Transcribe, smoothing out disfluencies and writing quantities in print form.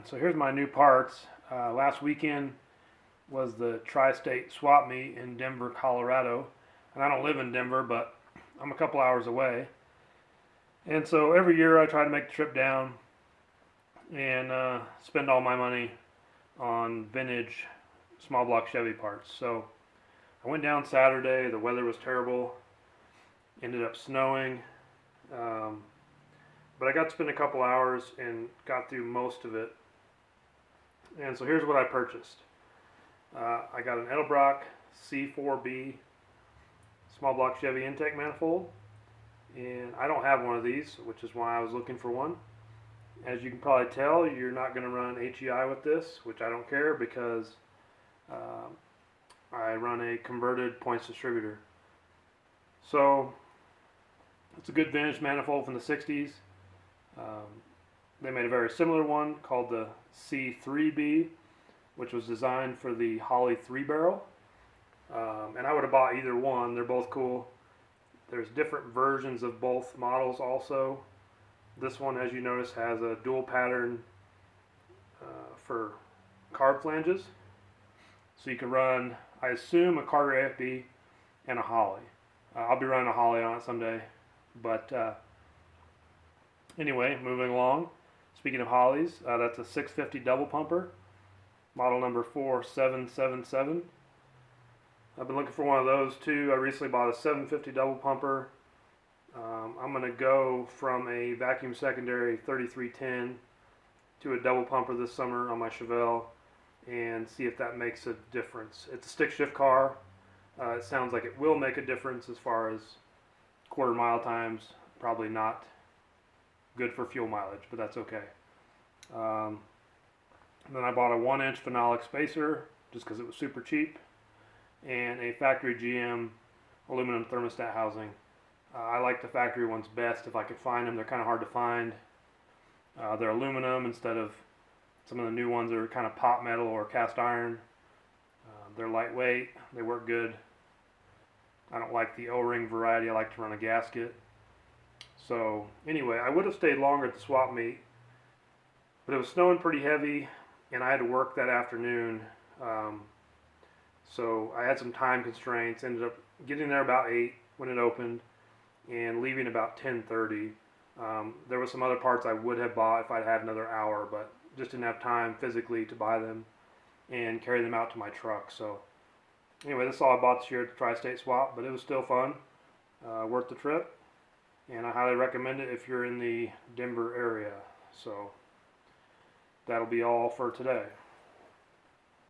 So here's my new parts. Last weekend was the tri-state swap meet in Denver, Colorado. And I don't live in Denver, but I'm a couple hours away. And so every year I try to make the trip down and spend all my money on vintage small block Chevy parts. So I went down Saturday. The weather was terrible. Ended up snowing. Um, but I got to spend a couple hours and got through most of it. And so here's what I purchased. I got an Edelbrock C4B small block Chevy intake manifold, and I don't have one of these, which is why I was looking for one. As you can probably tell, you're not going to run HEI with this, which I don't care because I run a converted points distributor. So it's a good vintage manifold from the 60s. They made a very similar one called the C3B, which was designed for the Holley 3-barrel. And I would have bought either one. They're both cool. There's different versions of both models also. This one, as you notice, has a dual pattern for carb flanges. So you can run, I assume, a Carter AFB and a Holley. I'll be running a Holley on it someday. But anyway, moving along. Speaking of Holleys, that's a 650 double pumper, model number 4777. I've been looking for one of those too. I recently bought a 750 double pumper. I'm going to go from a vacuum secondary 3310 to a double pumper this summer on my Chevelle and see if that makes a difference. It's a stick shift car. It sounds like it will make a difference as far as quarter mile times. Probably not good for fuel mileage, but that's okay. Then I bought a 1-inch phenolic spacer just because it was super cheap, and a factory GM aluminum thermostat housing. I like the factory ones best if I could find them. They're kind of hard to find. They're aluminum instead of some of the new ones that are kind of pot metal or cast iron. They're lightweight. They work good. I don't like the O-ring variety. I like to run a gasket. So anyway, I would have stayed longer at the swap meet, but it was snowing pretty heavy and I had to work that afternoon. So I had some time constraints. Ended up getting there about 8 when it opened and leaving about 10:30. There were some other parts I would have bought if I'd had another hour, but just didn't have time physically to buy them and carry them out to my truck. So anyway, this is all I bought this year at the Tri-State Swap, but it was still fun, worth the trip, and I highly recommend it if you're in the Denver area. So that'll be all for today.